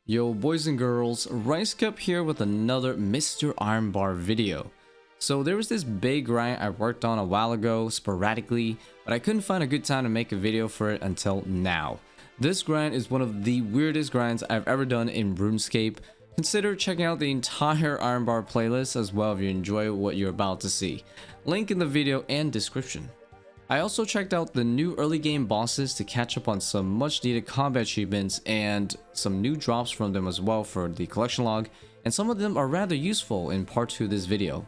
Yo boys and girls, Ricecup here with another Mr. Iron Bar video. So there was this big grind I worked on a while ago sporadically, but I couldn't find a good time to make a video for it until now. This grind is one of the weirdest grinds I've ever done in RuneScape. Consider checking out the entire Iron Bar playlist as well if you enjoy what you're about to see. Link in the video and description. I also checked out the new early game bosses to catch up on some much needed combat achievements and some new drops from them as well for the collection log, and some of them are rather useful in part 2 of this video.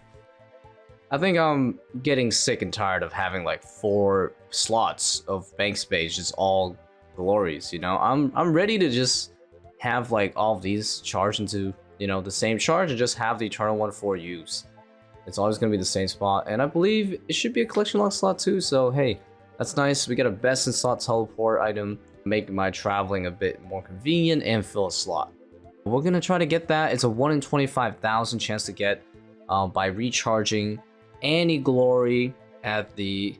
I think I'm getting sick and tired of having like 4 slots of bank space, just all glories, you know? I'm ready to just have like all of these charged into, you know, the same charge and just have the eternal one for use. It's always going to be the same spot, and I believe it should be a collection log slot too, so hey, that's nice. We get a best in slot teleport item, make my traveling a bit more convenient and fill a slot. We're going to try to get that. It's a 1 in 25,000 chance to get by recharging any glory at the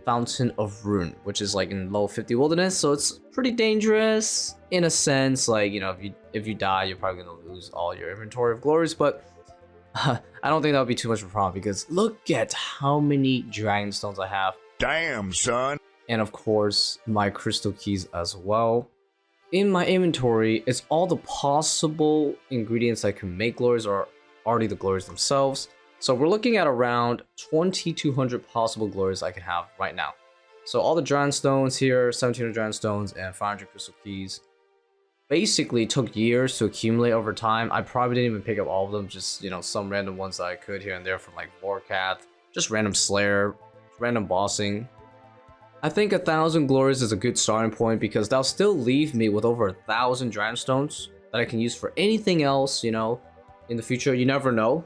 Fountain of Rune, which is like in level 50 wilderness, so it's pretty dangerous in a sense. Like, you know, if you die, you're probably going to lose all your inventory of glories, but I don't think that would be too much of a problem because look at how many dragon stones I have. Damn, son. And of course, my crystal keys as well. In my inventory, it's all the possible ingredients I can make glories or already the glories themselves. So we're looking at around 2,200 possible glories I can have right now. So all the dragon stones here, 1,700 dragon stones and 500 crystal keys. Basically took years to accumulate over time. I probably didn't even pick up all of them, just, you know, some random ones that I could here and there from like Vorkath, just random Slayer, random bossing. I think 1,000 glories is a good starting point because that'll still leave me with over 1,000 dragon stones that I can use for anything else, you know, in the future. You never know.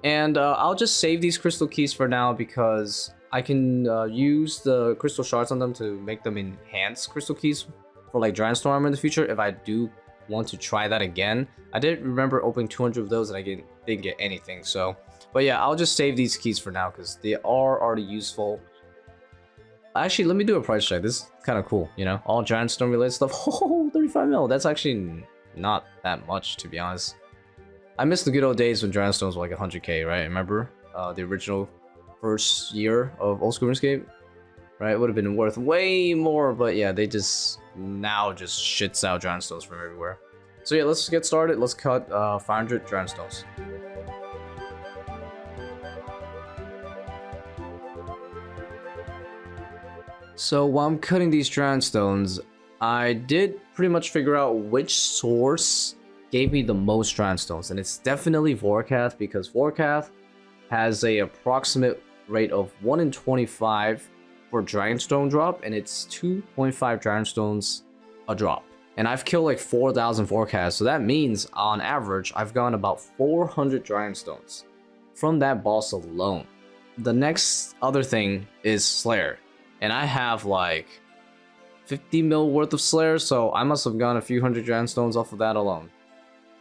And I'll just save these crystal keys for now because I can use the crystal shards on them to make them enhanced crystal keys for like dragon storm in the future if I do want to try that again. I did remember opening 200 of those and I didn't get anything, so but yeah, I'll just save these keys for now because they are already useful. Actually, let me do a price check. This is kind of cool, you know, all dragon storm related stuff. Oh, 35 mil. That's actually not that much, to be honest. I miss the good old days when dragon stones were like 100k, right? Remember the original first year of old school RuneScape? Right, it would have been worth way more, but yeah, they just now just shits out dragon stones from everywhere. So yeah, let's get started. Let's cut 500 dragon stones. So while I'm cutting these dragon stones, I did pretty much figure out which source gave me the most dragon stones, and it's definitely Vorkath because Vorkath has a approximate rate of 1 in 25 for dragonstone drop, and it's 2.5 dragonstones a drop. And I've killed like 4,000 Vorkaths, so that means on average I've gotten about 400 dragonstones from that boss alone. The next other thing is Slayer, and I have like 50 mil worth of Slayer, so I must have gotten a few hundred dragonstones off of that alone.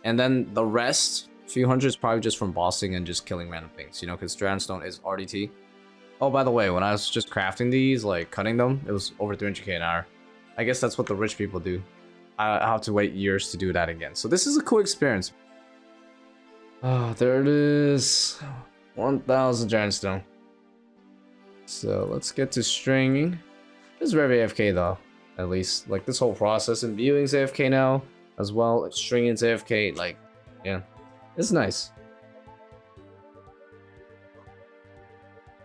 And then the rest, a few hundred, is probably just from bossing and just killing random things, you know, because dragonstone is RDT. Oh, by the way, when I was just crafting these, like cutting them, it was over 300k an hour. I guess that's what the rich people do. I have to wait years to do that again. So this is a cool experience. Oh, there it is. 1,000 dragonstone. So let's get to stringing. This is very AFK though, at least. Like this whole process and viewing's AFK now as well. Stringing's AFK, like, yeah, it's nice.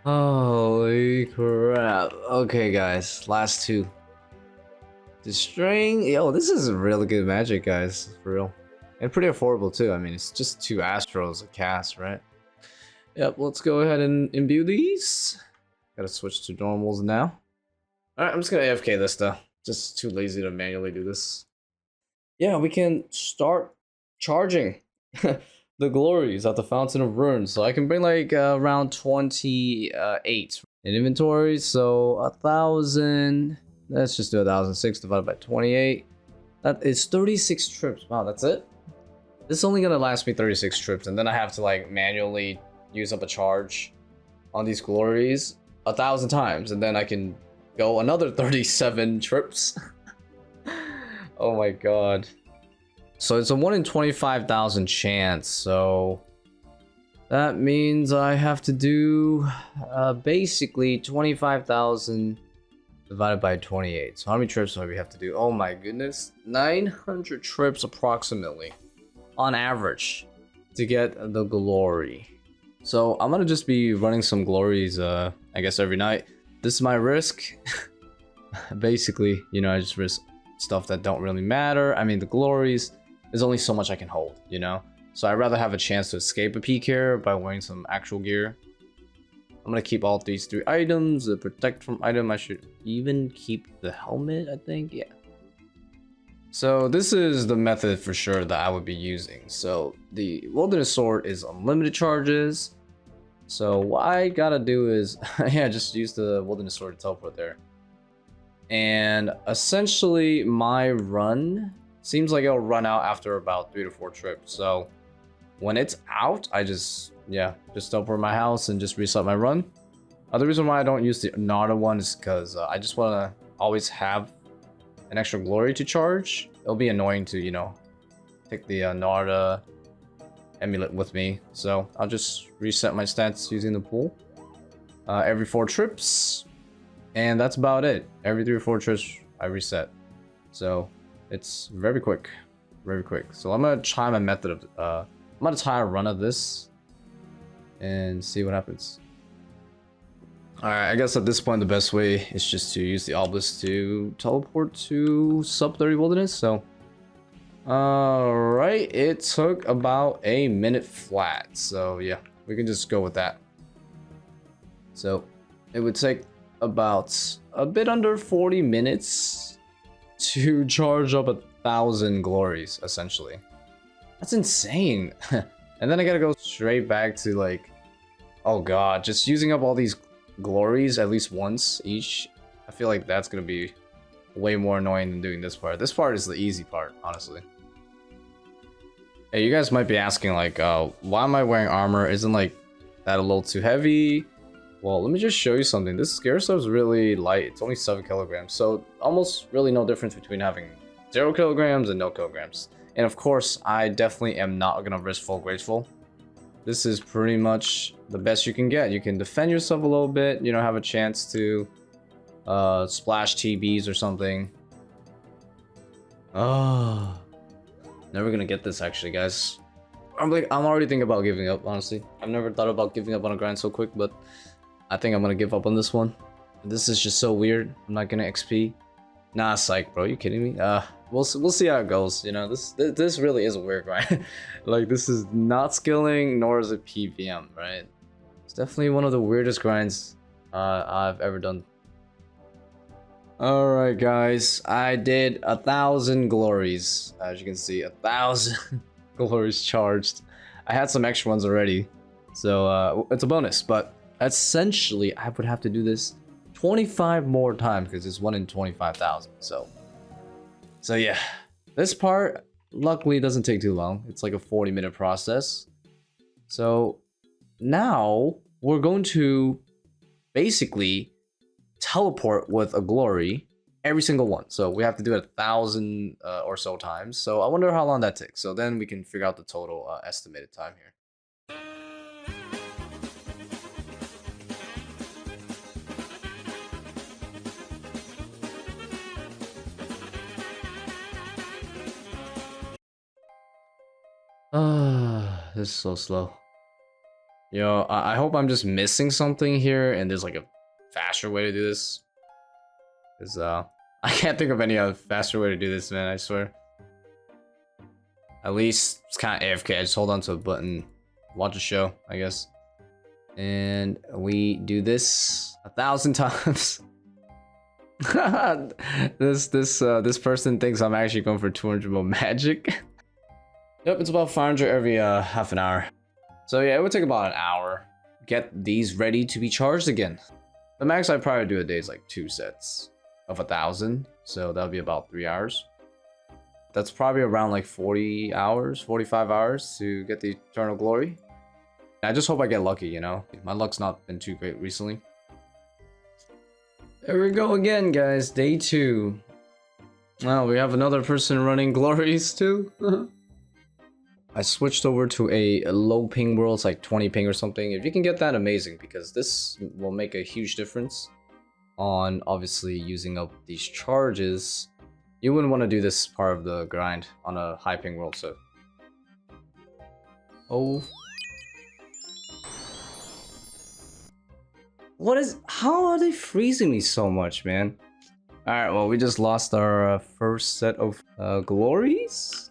Holy crap. Okay, guys, last 2. The string, yo, this is really good magic, guys, for real. And pretty affordable too. I mean, it's just 2 astros a cast, right? Yep, let's go ahead and imbue these. Gotta switch to normals now. Alright, I'm just gonna AFK this though. Just too lazy to manually do this. Yeah, we can start charging the glories at the Fountain of Rune. So I can bring like around 28 in inventory. So 1,000. Let's just do 1,006 divided by 28. That is 36 trips. Wow, that's it? This is only gonna last me 36 trips, and then I have to like manually use up a charge on these glories 1,000 times, and then I can go another 37 trips. Oh my god. So it's a 1 in 25,000 chance. So that means I have to do basically 25,000 divided by 28. So how many trips do we have to do? Oh my goodness. 900 trips approximately on average to get the glory. So I'm gonna just be running some glories, I guess every night. This is my risk. Basically, you know, I just risk stuff that don't really matter. I mean, the glories, there's only so much I can hold, you know? So I'd rather have a chance to escape a peak here by wearing some actual gear. I'm gonna keep all these 3 items. The protect from item, I should even keep the helmet, I think, yeah. So this is the method for sure that I would be using. So the wilderness sword is unlimited charges. So what I gotta do is, yeah, just use the wilderness sword to teleport there. And essentially my run seems like it'll run out after about 3 to 4 trips. So when it's out, I just teleport my house and just reset my run. The reason why I don't use the Narda one is because I just want to always have an extra glory to charge. It'll be annoying to, you know, take the Narda amulet with me. So I'll just reset my stats using the pool every 4 trips. And that's about it. Every 3 or 4 trips, I reset. So it's very quick. Very quick. So I'm going to try my method of... I'm going to try a run of this and see what happens. Alright, I guess at this point the best way is just to use the obelisk to teleport to sub 30 wilderness. So, alright, it took about a minute flat. So yeah, we can just go with that. So it would take about a bit under 40 minutes to charge up 1,000 glories, essentially. That's insane. And then I gotta go straight back to like, oh god, just using up all these glories at least once each. I feel like that's gonna be way more annoying than doing this part. This part is the easy part, honestly. Hey, you guys might be asking like, why am I wearing armor? Isn't like that a little too heavy? Well, let me just show you something. This gear stuff is really light. It's only 7 kilograms. So almost really no difference between having 0 kilograms and no kilograms. And of course, I definitely am not gonna risk full graceful. This is pretty much the best you can get. You can defend yourself a little bit, you know, have a chance to splash TBs or something. Oh, never gonna get this actually, guys. I'm already thinking about giving up, honestly. I've never thought about giving up on a grind so quick, but I think I'm gonna give up on this one. This is just so weird. I'm not gonna XP. Nah, psych, bro. You kidding me? We'll see how it goes. You know, this really is a weird grind. Like, this is not skilling, nor is it PVM, right? It's definitely one of the weirdest grinds I've ever done. All right, guys. I did 1,000 glories. As you can see, 1,000 glories charged. I had some extra ones already, so it's a bonus. But essentially, I would have to do this 25 more times because it's 1 in 25,000. So yeah, this part luckily doesn't take too long. It's like a 40-minute process. So now we're going to basically teleport with a glory every single one. So we have to do it 1,000 or so times. So I wonder how long that takes. So then we can figure out the total estimated time here. This is so slow. Yo, I hope I'm just missing something here and there's like a faster way to do this. Because I can't think of any other faster way to do this, man, I swear. At least it's kind of AFK. I just hold on to a button, watch a show, I guess. And we do this 1,000 times. This person thinks I'm actually going for 200 more magic. Yep, it's about 500 every half an hour. So yeah, it would take about an hour. Get these ready to be charged again. The max I'd probably do a day is like 2 sets of 1,000. So that'll be about 3 hours. That's probably around like 40 hours, 45 hours to get the Eternal Glory. I just hope I get lucky, you know? My luck's not been too great recently. There we go again, guys. Day 2. Oh, we have another person running glories too. I switched over to a low ping world, it's like 20 ping or something. If you can get that, amazing, because this will make a huge difference on obviously using up these charges. You wouldn't want to do this part of the grind on a high ping world, so. Oh. How are they freezing me so much, man? Alright, well, we just lost our first set of glories.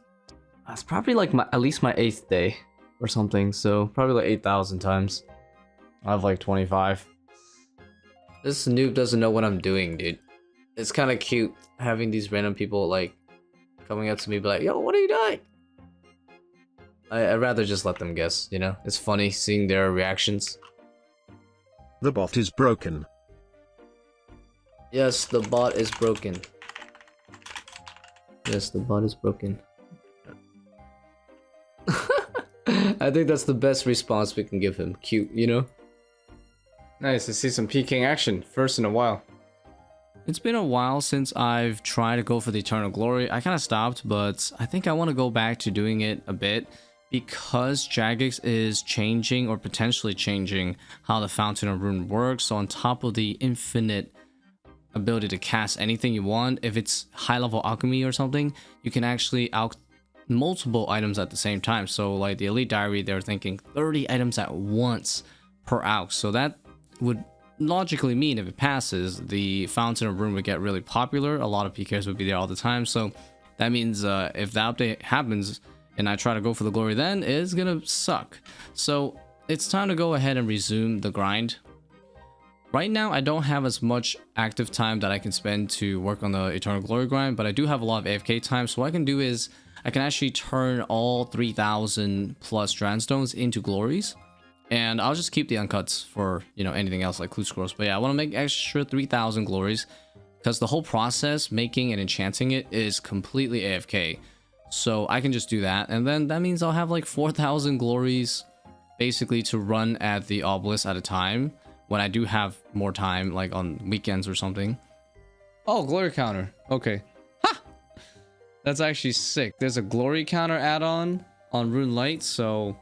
That's probably like at least my 8th day or something, so probably like 8,000 times. I have like 25. This noob doesn't know what I'm doing, dude. It's kind of cute having these random people like coming up to me, be like, "Yo, what are you doing?" I'd rather just let them guess, you know? It's funny seeing their reactions. The bot is broken. Yes, the bot is broken. Yes, the bot is broken. I think that's the best response we can give him. Cute, you know? Nice to see some PKing action. First in a while. It's been a while since I've tried to go for the Eternal Glory. I kind of stopped, but I think I want to go back to doing it a bit because Jagex is changing or potentially changing how the Fountain of Ruin works. So on top of the infinite ability to cast anything you want, if it's high level alchemy or something, you can actually multiple items at the same time. So like the Elite Diary, they're thinking 30 items at once per alch. So that would logically mean if it passes, the Fountain of Ruin would get really popular. A lot of PKers would be there all the time. So that means if the update happens and I try to go for the glory, then it's gonna suck. So it's time to go ahead and resume the grind. Right now, I don't have as much active time that I can spend to work on the Eternal Glory grind, but I do have a lot of AFK time. So what I can do is I can actually turn all 3,000 plus Dragonstones into glories. And I'll just keep the uncuts for, you know, anything else like clue scrolls. But yeah, I want to make extra 3,000 glories because the whole process, making and enchanting it, is completely AFK. So I can just do that. And then that means I'll have like 4,000 glories basically to run at the obelisk at a time when I do have more time, like on weekends or something. Oh, glory counter. Okay. Ha! That's actually sick. There's a glory counter add-on on Rune Light, so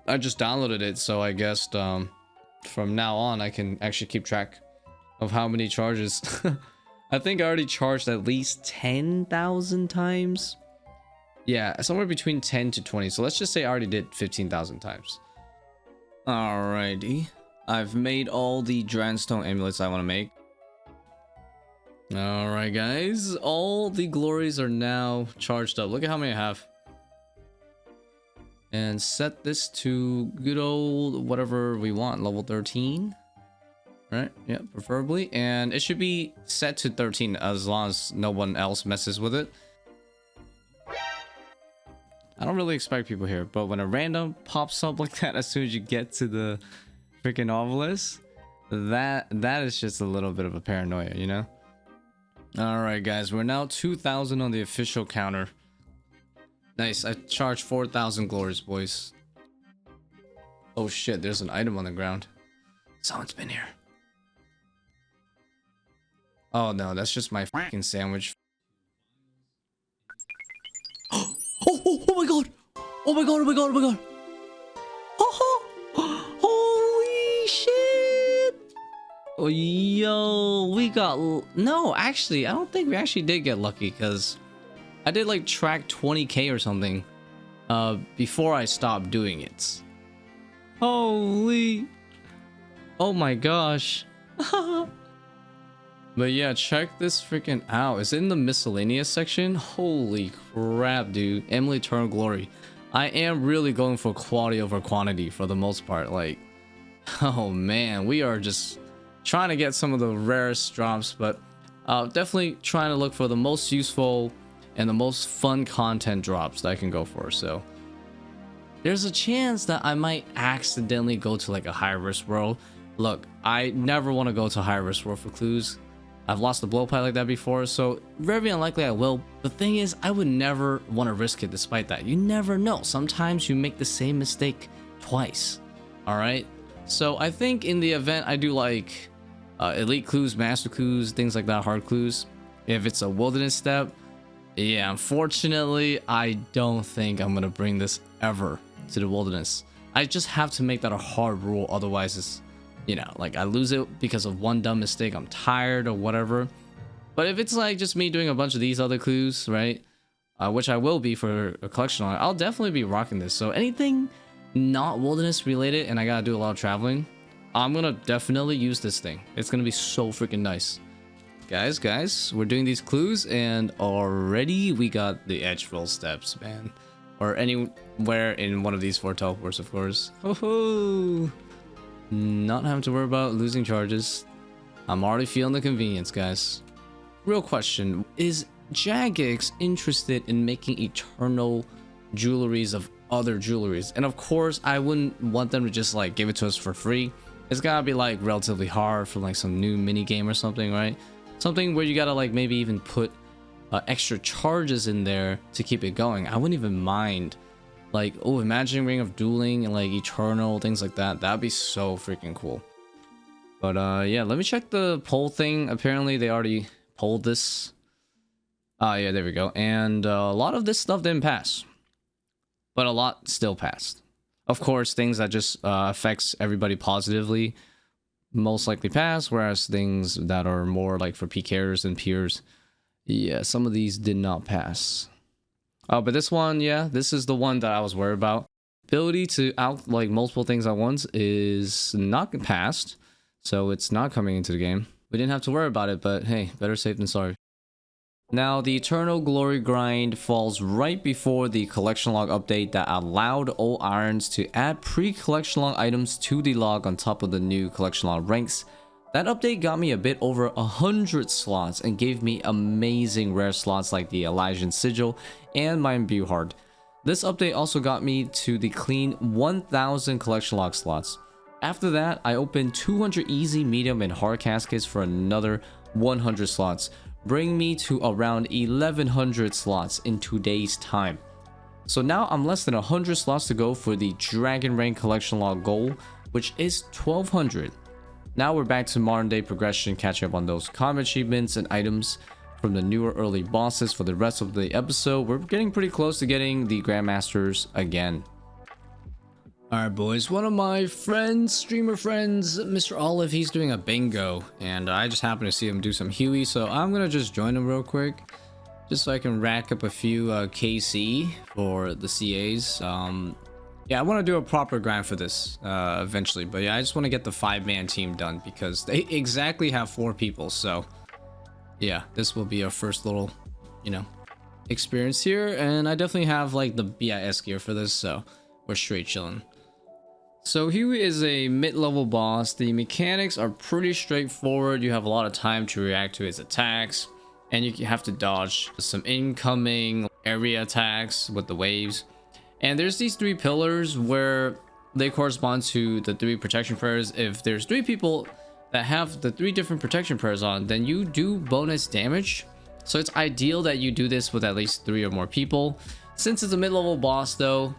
I just downloaded it, so I guess from now on I can actually keep track of how many charges. I think I already charged at least 10,000 times. Yeah, somewhere between 10 to 20. So let's just say I already did 15,000 times. Alrighty. I've made all the Dragonstone amulets I want to make. Alright guys, all the glories are now charged up. Look at how many I have. And set this to good old whatever we want, level 13. Right, yeah, preferably. And it should be set to 13 as long as no one else messes with it. I don't really expect people here, but when a random pops up like that as soon as you get to the freaking obelisk, that is just a little bit of a paranoia, you know? Alright guys, we're now 2,000 on the official counter. Nice, I charged 4,000 glories, boys. Oh shit, there's an item on the ground. Someone's been here. Oh no, that's just my fucking sandwich. Oh my god! Oh my god, oh my god, oh my god! Holy shit! Oh, yo, we got... No, actually, I don't think we actually did get lucky, because I did like track 20k or something before I stopped doing it. Holy... Oh my gosh. But yeah, check this freaking out. It's in the miscellaneous section. Holy crap, dude. Emily Eternal Glory. I am really going for quality over quantity for the most part. Like, oh man, we are just trying to get some of the rarest drops, but definitely trying to look for the most useful and the most fun content drops that I can go for. So there's a chance that I might accidentally go to like a high risk world. Look, I never want to go to high risk world for clues. I've lost the blowpipe like that before, so very unlikely I will. The thing is, I would never want to risk it despite that. You never know. Sometimes you make the same mistake twice. Alright? So I think in the event I do like elite clues, master clues, things like that, hard clues, If it's a wilderness step, yeah, unfortunately, I don't think I'm gonna bring this ever to the wilderness. I just have to make that a hard rule, otherwise it's, you know, like I lose it because of one dumb mistake, I'm tired or whatever. But if it's like just me doing a bunch of these other clues, right, which I will be for a collection on, I'll definitely be rocking this. So anything not wilderness related and I gotta do a lot of traveling, I'm gonna definitely use this thing. It's gonna be so freaking nice. Guys, we're doing these clues and already we got the Edgeville steps, man. Or anywhere in one of these 4 teleports, of course. Oh, not having to worry about losing charges. I'm already feeling the convenience, guys. Real question, is Jagex interested in making eternal jewelries of other jewelries? And of course, I wouldn't want them to just like give it to us for free. It's gotta be like relatively hard for like some new mini game or something, right? Something where you gotta like maybe even put extra charges in there to keep it going. I wouldn't even mind. Like, oh, imagine Ring of Dueling and like Eternal, things like that. That'd be so freaking cool. But yeah, let me check the poll thing. Apparently they already polled this. Yeah, there we go. And a lot of this stuff didn't pass, but a lot still passed. Of course, things that just affects everybody positively most likely pass, whereas things that are more like for PKers and peers, yeah, some of these did not pass. But this one, yeah, this is the one that I was worried about. Ability to out like multiple things at once is not passed, so it's not coming into the game. We didn't have to worry about it, but hey, better safe than sorry. Now, the Eternal Glory grind falls right before the collection log update that allowed all irons to add pre-collection log items to the log on top of the new collection log ranks. That update got me a bit over 100 slots and gave me amazing rare slots like the Elysian Sigil and my Imbue Heart. This update also got me to the clean 1000 collection log slots. After that, I opened 200 easy, medium, and hard caskets for another 100 slots, bringing me to around 1100 slots in today's time. So now I'm less than 100 slots to go for the Dragon Rank collection log goal, which is 1200. Now we're back to modern day progression, catching up on those common achievements and items from the newer early bosses for the rest of the episode. We're getting pretty close to getting the Grandmasters again. Alright boys, one of my friends, streamer friends, Mr. Olive, he's doing a bingo, and I just happened to see him do some Huey, so I'm gonna just join him real quick, just so I can rack up a few KC for the CAs. Yeah, I want to do a proper grind for this eventually, but yeah, I just want to get the 5-man team done because they exactly have 4 people, so yeah, this will be our first little, you know, experience here, and I definitely have like the BIS gear for this, so we're straight chilling. So Huey is a mid-level boss. The mechanics are pretty straightforward. You have a lot of time to react to his attacks, and you have to dodge some incoming area attacks with the waves. And there's these 3 pillars where they correspond to the 3 protection prayers. If there's 3 people that have the 3 different protection prayers on, then you do bonus damage. So it's ideal that you do this with at least 3 or more people. Since it's a mid-level boss though,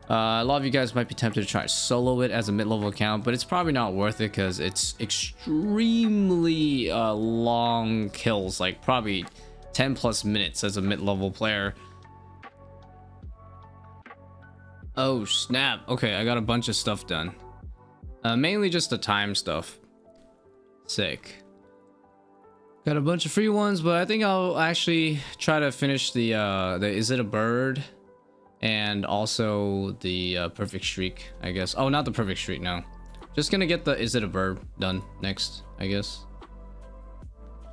a lot of you guys might be tempted to try to solo it as a mid-level account, but it's probably not worth it because it's extremely long kills, like probably 10 plus minutes as a mid-level player. Oh snap. Okay, I got a bunch of stuff done. Mainly just the time stuff. Sick. Got a bunch of free ones, but I think I'll actually try to finish the Is It a Bird? And also the Perfect Streak, I guess. Oh, not the Perfect Streak, no. Just gonna get the Is It a Bird done next, I guess.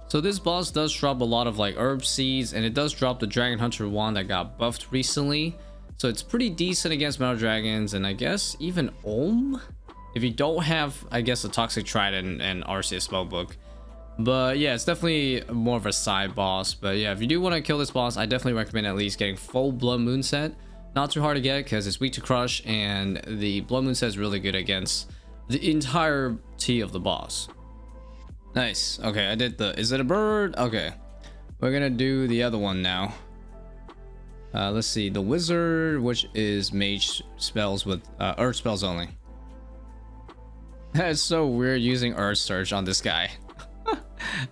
So this boss does drop a lot of like herb seeds, and it does drop the Dragon Hunter wand that got buffed recently. So it's pretty decent against Metal Dragons, and I guess even Olm? If you don't have, I guess, a Toxic Trident and Arceus Spellbook. But yeah, it's definitely more of a side boss. But yeah, if you do want to kill this boss, I definitely recommend at least getting full Blood Moon set. Not too hard to get because it's weak to crush, and the Blood Moon set is really good against the entirety of the boss. Nice. Okay, I did the Is It a Bird? Okay, we're gonna do the other one now. Let's see, the Wizard, which is mage spells with earth spells only. That's so weird using Earth Surge on this guy.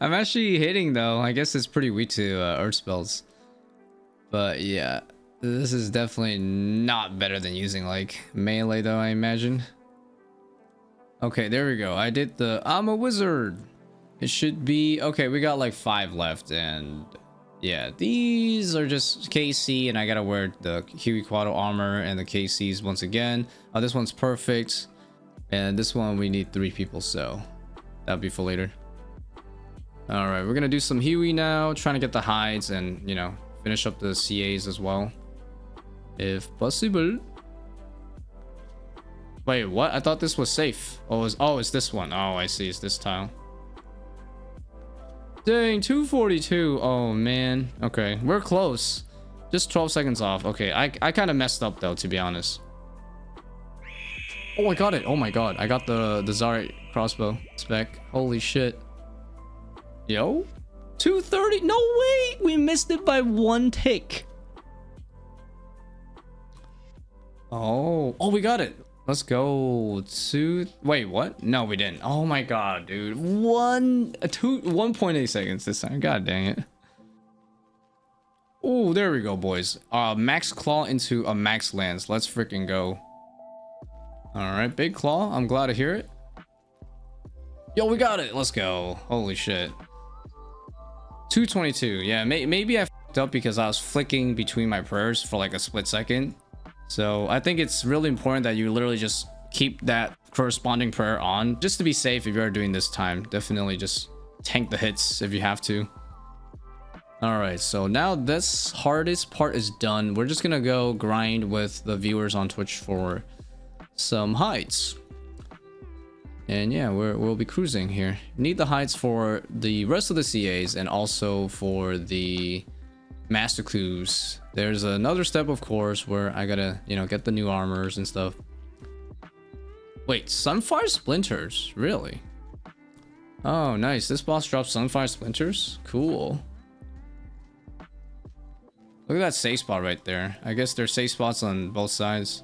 I'm actually hitting though. I guess it's pretty weak to earth spells. But yeah, this is definitely not better than using like melee though, I imagine. Okay, there we go. I did the I'm a wizard. It should be okay. We got like 5 left, and yeah, these are just KC, and I gotta wear the Huey Quado armor and the KCs once again. Oh, this one's perfect, and this one we need 3 people, so that'll be for later. All right, we're gonna do some Huey now, trying to get the hides and, you know, finish up the CAs as well, if possible. Wait, what? I thought this was safe. Oh, it's this one. Oh, I see. It's this tile. Dang, 242. Oh, man. Okay, we're close. Just 12 seconds off. Okay, I kind of messed up, though, to be honest. Oh, I got it. Oh, my God. I got the Zari crossbow spec. Holy shit. Yo. 230. No way. We missed it by 1 tick. Oh, we got it. Let's go. Wait, what? No, we didn't. Oh my god, dude. 1.8 seconds this time. God dang it. Oh, there we go, boys. Max claw into a max lance. Let's freaking go. All right, big claw. I'm glad to hear it. Yo, we got it. Let's go. Holy shit. 222. Yeah, maybe I fucked up because I was flicking between my prayers for like a split second. So I think it's really important that you literally just keep that corresponding prayer on just to be safe if you're doing this time. Definitely just tank the hits if you have to. All right, so now this hardest part is done. We're just gonna go grind with the viewers on Twitch for some hides. And yeah, we'll be cruising here. Need the hides for the rest of the CAs and also for the master clues. There's another step, of course, where I gotta, you know, get the new armors and stuff. Wait, Sunfire Splinters? Really? Oh, nice. This boss drops Sunfire Splinters? Cool. Look at that safe spot right there. I guess there's safe spots on both sides.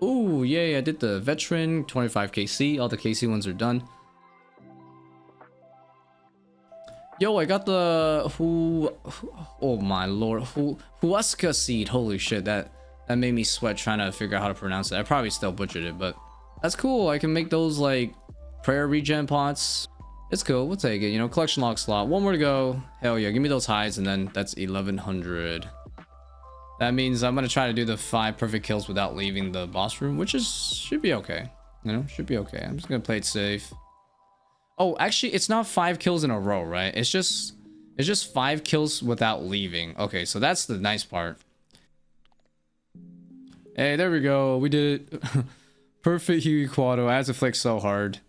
Ooh, yay, I did the veteran, 25 KC. All the KC ones are done. Yo, I got the oh my lord, Huasca seed. Holy shit, that made me sweat trying to figure out how to pronounce it. I probably still butchered it, but that's cool. I can make those like prayer regen pots. It's cool. We'll take it. You know, collection log slot. 1 more to go. Hell yeah, give me those hides, and then that's 1100. That means I'm gonna try to do the 5 perfect kills without leaving the boss room, which should be okay. You know, should be okay. I'm just gonna play it safe. Oh, actually, it's not 5 kills in a row, right? It's just 5 kills without leaving. Okay, so that's the nice part. Hey, there we go. We did it. Perfect Huey Quado. I had to flick so hard.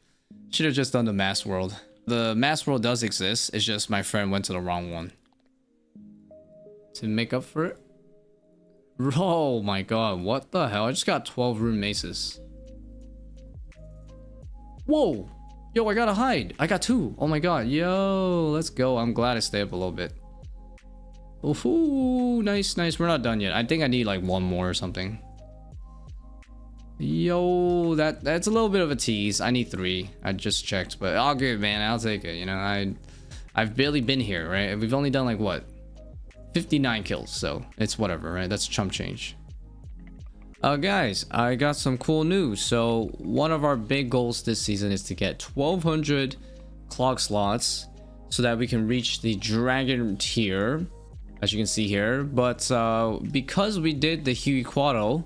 Should have just done the mass world. The mass world does exist. It's just my friend went to the wrong one. To make up for it. Oh my god, what the hell? I just got 12 rune maces. Whoa! Yo, I got a hide. I got 2. Oh my god. Yo, let's go. I'm glad I stayed up a little bit. Ooh, nice, nice. We're not done yet. I think I need like 1 more or something. Yo, that's a little bit of a tease. I need 3. I just checked, but all good, man. I'll take it. You know, I've barely been here, right? We've only done like what? 59 kills, so it's whatever, right? That's chump change. Guys, I got some cool news. So one of our big goals this season is to get 1200 clock slots so that we can reach the dragon tier, as you can see here. But because we did the Huey Quado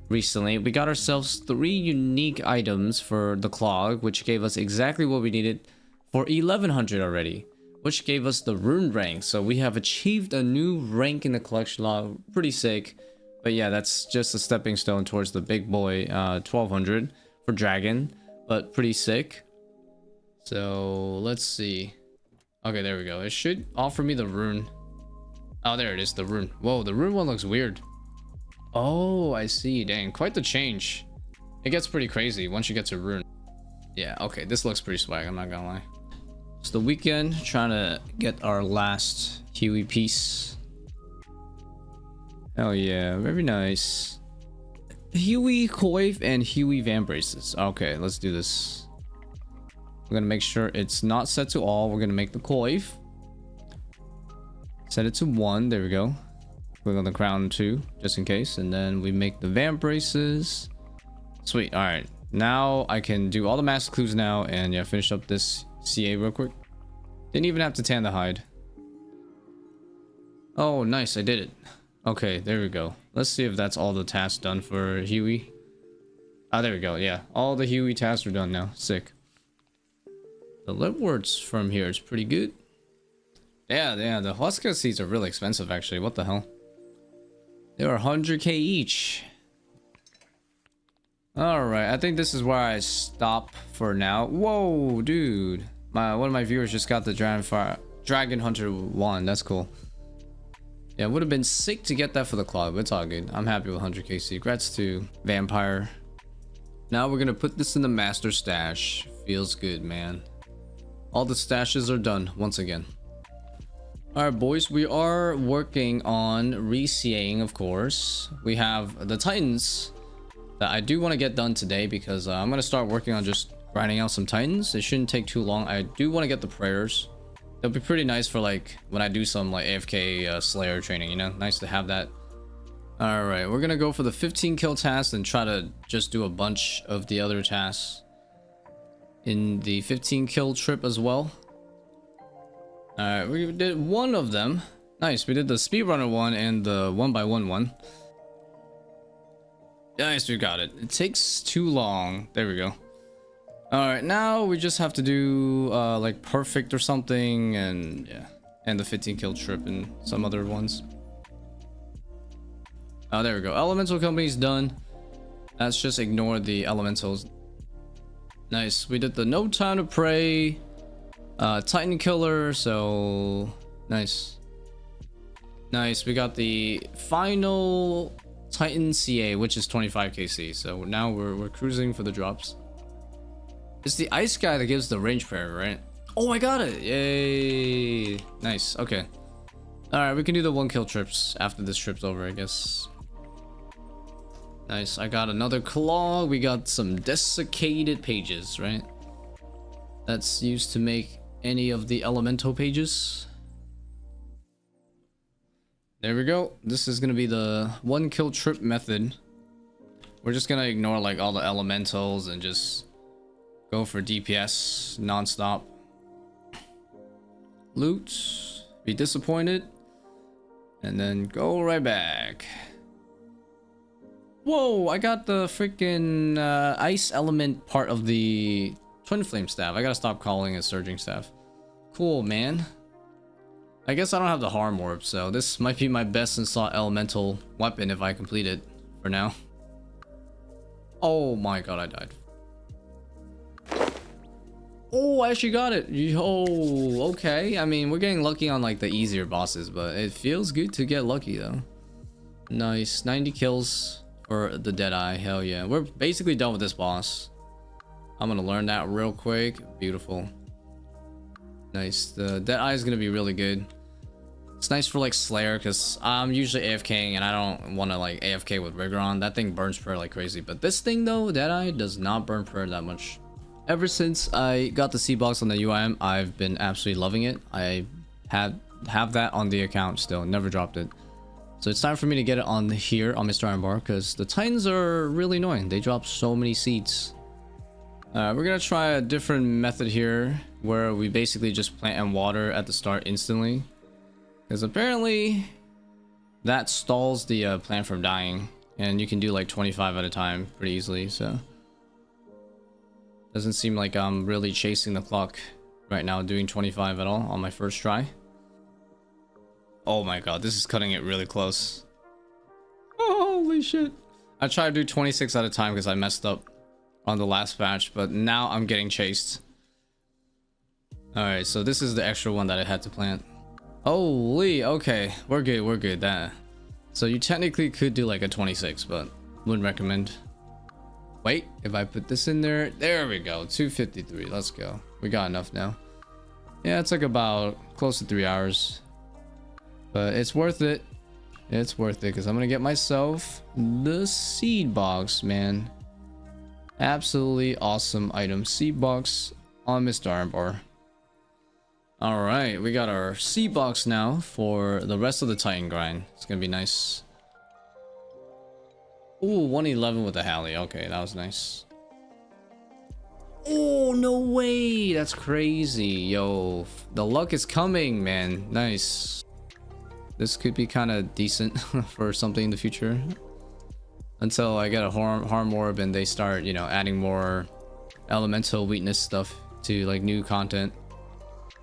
recently, we got ourselves 3 unique items for the clog, which gave us exactly what we needed for 1100 already, which gave us the rune rank. So we have achieved a new rank in the collection log. Pretty sick. But yeah, that's just a stepping stone towards the big boy 1200 for dragon, but pretty sick. So let's see. Okay, there we go. It should offer me the rune. Oh, there it is, the rune. Whoa, the rune one looks weird. Oh, I see. Dang, quite the change. It gets pretty crazy once you get to rune. Yeah, okay, this looks pretty swag, I'm not gonna lie. It's the weekend, trying to get our last Huey piece. Oh yeah, very nice. Huey Coif and Huey Van Braces. Okay, let's do this. We're gonna make sure it's not set to all. We're gonna make the coif. Set it to 1. There we go. We're on the crown 2, just in case. And then we make the vamp braces. Sweet. All right. Now I can do all the master clues now, and yeah, finish up this CA real quick. Didn't even have to tan the hide. Oh, nice. I did it. Okay, there we go. Let's see if that's all the tasks done for Huey. Ah, there we go. Yeah, all the Huey tasks are done now. Sick. The lip words from here is pretty good. Yeah, the Huasca seeds are really expensive, actually. What the hell? They are 100k each. Alright, I think this is where I stop for now. Whoa, dude. One of my viewers just got the Dragon Hunter wand. That's cool. Yeah, it would have been sick to get that for the club. It's all good. I'm happy with 100k secrets to Vampire. Now we're gonna put this in the master stash. Feels good, man. All the stashes are done once again. Alright, boys, we are working on re-CAing, of course. We have the Titans that I do want to get done today because I'm going to start working on just grinding out some Titans. It shouldn't take too long. I do want to get the prayers. It'll be pretty nice for like when I do some like AFK Slayer training, you know? Nice to have that. Alright, we're going to go for the 15 kill task and try to just do a bunch of the other tasks in the 15 kill trip as well. Alright, we did one of them. Nice, we did the speedrunner one and the 1x1 one. Nice, we got it. It takes too long. There we go. Alright, now we just have to do like perfect or something, and yeah, and the 15 kill trip and some other ones. Oh, there we go. Elemental company's done. Let's just ignore the elementals. Nice, we did the no time to pray. Titan killer, so nice. Nice, we got the final Titan CA, which is 25 KC. So now we're cruising for the drops. It's the ice guy that gives the range prayer, right? Oh, I got it. Yay. Nice. Okay. All right, we can do the 1 kill trips after this trip's over, I guess. Nice. I got another claw. We got some desiccated pages, right? That's used to make any of the elemental pages. There we go. This is gonna be the 1 kill trip method. We're just gonna ignore like all the elementals and just go for DPS non-stop. Loot, be disappointed, and then go right back. Whoa, I got the freaking ice element part of the Twin Flame staff. I gotta stop calling it Surging staff. Cool, man. I guess I don't have the harm orb, so this might be my best and sought elemental weapon if I complete it for now. Oh my god, I died. Oh, I actually got it. Oh, okay. I mean, we're getting lucky on like the easier bosses, but it feels good to get lucky though. Nice. 90 kills for the Deadeye. Hell yeah. We're basically done with this boss. I'm gonna learn that real quick. Beautiful. Nice. The Deadeye is gonna be really good. It's nice for like Slayer because I'm usually AFKing and I don't want to like AFK with Rigor on. That thing burns prayer like crazy. But this thing though, Deadeye does not burn prayer that much. Ever since I got the C-Box on the UIM, I've been absolutely loving it. I have that on the account still, never dropped it. So it's time for me to get it on here on Mr. Iron Bar because the Titans are really annoying. They drop so many seeds. We're gonna try a different method here where we basically just plant and water at the start instantly. Because apparently that stalls the plant from dying. And you can do like 25 at a time pretty easily, so. Doesn't seem like I'm really chasing the clock right now, doing 25 at all on my first try. Oh my god, this is cutting it really close. Oh, holy shit. I tried to do 26 at a time because I messed up on the last batch, but now I'm getting chased. Alright, so this is the extra one that I had to plant. Holy, okay, we're good. That. So you technically could do like a 26, but wouldn't recommend. Wait, if I put this in there, there we go, 253, let's go. We got enough now. Yeah, it's like about close to 3 hours. But it's worth it. It's worth it, because I'm going to get myself the seed box, man. Absolutely awesome item. Seed box on Mr. Armbar. Alright, we got our C box now for the rest of the Titan grind. It's gonna be nice. Ooh, 111 with the Halley. Okay, that was nice. Oh, no way! That's crazy. Yo, the luck is coming, man. Nice. This could be kind of decent for something in the future. Until I get a harm orb and they start, you know, adding more elemental weakness stuff to like new content.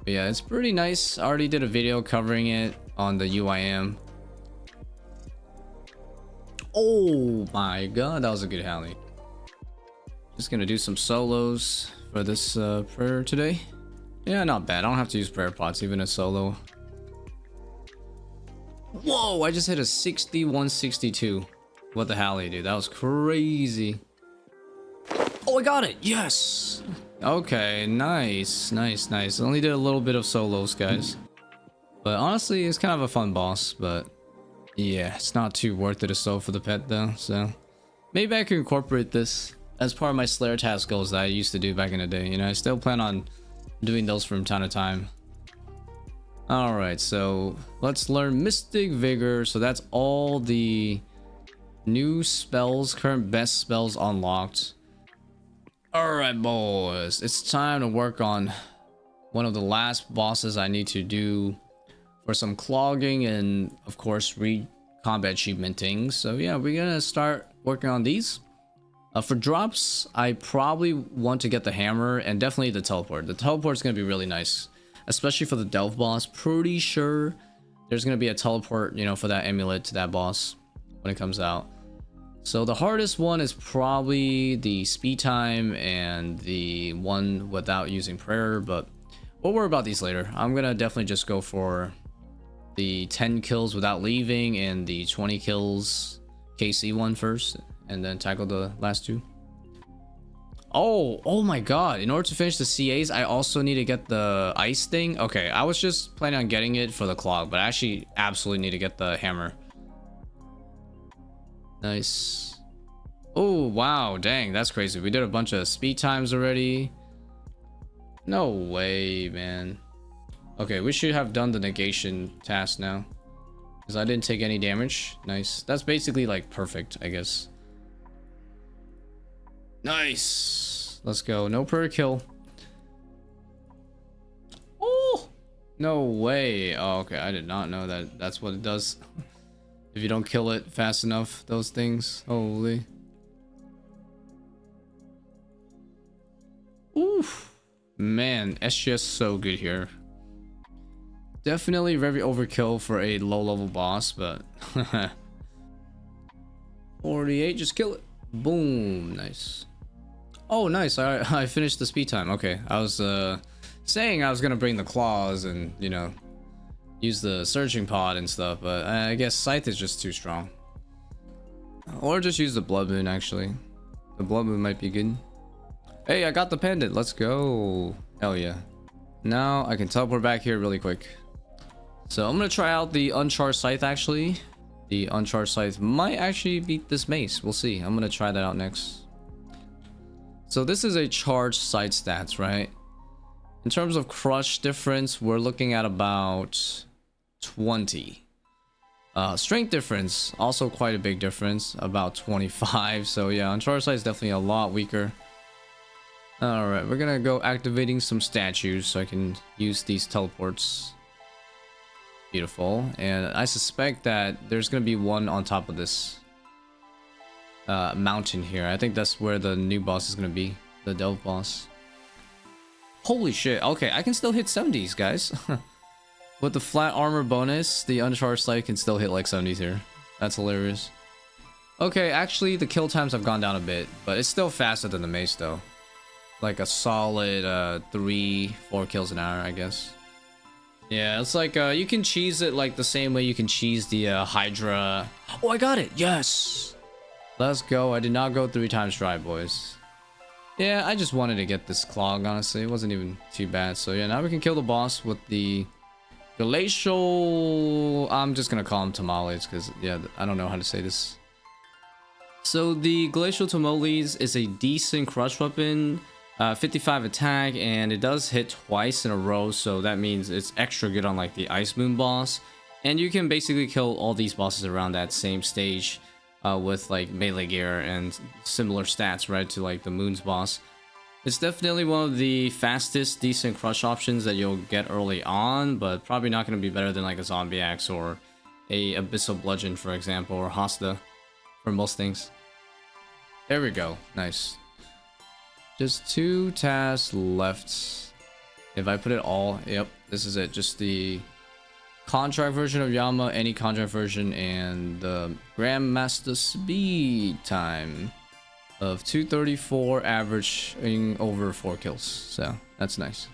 But yeah, it's pretty nice. I already did a video covering it on the UIM. Oh my god, that was a good Halley. Just gonna do some solos for this prayer today. Yeah, not bad. I don't have to use prayer pots, even a solo. Whoa, I just hit a 6162. What the Halley, dude? That was crazy. Oh, I got it. Yes. Okay, nice. Only did a little bit of solos, guys. But honestly, it's kind of a fun boss. But yeah, it's not too worth it to sell for the pet though. So maybe I can incorporate this as part of my Slayer task goals that I used to do back in the day. You know, I still plan on doing those from time to time. Alright, so let's learn Mystic Vigor. So that's all the new spells, current best spells unlocked. Alright, boys, it's time to work on one of the last bosses I need to do for some clogging and of course combat achievementing. So yeah, we're gonna start working on these. For drops, I probably want to get the hammer and definitely the teleport. The teleport is gonna be really nice, especially for the Delve boss. Pretty sure there's gonna be a teleport, you know, for that amulet to that boss when it comes out. So the hardest one is probably the speed time and the one without using prayer, but we'll worry about these later. I'm gonna definitely just go for the 10 kills without leaving and the 20 kills KC one first, and then tackle the last two. Oh my god, in order to finish the CAs, I also need to get the ice thing. Okay, I was just planning on getting it for the clog, but I actually absolutely need to get the hammer. Nice. Oh wow, dang, that's crazy. We did a bunch of speed times already. No way, man. Okay, we should have done the negation task now, because I didn't take any damage. Nice. That's basically like perfect, I guess. Nice. Let's go. No per kill. Oh no way. Oh, okay, I did not know that that's what it does. If you don't kill it fast enough, those things. Holy. Oof. Man, SGS so good here. Definitely very overkill for a low level boss, but 48, just kill it. Boom. Nice. Oh, nice. I finished the speed time. Okay, I was saying I was gonna bring the claws and, you know, use the searching pod and stuff, but I guess Scythe is just too strong. Or just use the Blood Moon, actually. The Blood Moon might be good. Hey, I got the pendant. Let's go. Hell yeah. Now I can teleport back here really quick. So I'm gonna try out the Uncharged Scythe, actually. The Uncharged Scythe might actually beat this mace. We'll see. I'm gonna try that out next. So this is a charged scythe stats, right? In terms of crush difference, we're looking at about 20. Strength difference, also quite a big difference, about 25. So yeah, Uncharged Scythe is definitely a lot weaker. Alright, we're gonna go activating some statues so I can use these teleports. Beautiful. And I suspect that there's gonna be one on top of this mountain here. I think that's where the new boss is gonna be, the Delve boss. Holy shit. Okay, I can still hit 70s, guys. With the flat armor bonus, the Uncharged Scythe can still hit like 70s here. That's hilarious. Okay, actually the kill times have gone down a bit, but it's still faster than the mace though. Like a solid 3-4 kills an hour, I guess. Yeah, it's like you can cheese it like the same way you can cheese the Hydra. Oh, I got it. Yes. Let's go. I did not go 3 times dry, boys. Yeah, I just wanted to get this clog, honestly. It wasn't even too bad. So yeah, now we can kill the boss with the glacial... I'm just gonna call him tamales because, yeah, I don't know how to say this. So the glacial tamales is a decent crush weapon. 55 attack, and it does hit twice in a row, so that means it's extra good on like the Ice Moon boss. And you can basically kill all these bosses around that same stage with like melee gear and similar stats, right, to like the Moon's boss. It's definitely one of the fastest decent crush options that you'll get early on, but probably not going to be better than like a Zombie Axe or a Abyssal Bludgeon, for example, or Hasta for most things. There we go. Nice. Just 2 tasks left. If I put it all, yep, this is it. Just the contract version of Yama, any contract version, and the Grandmaster speed time of 234, averaging over 4 kills. So that's nice.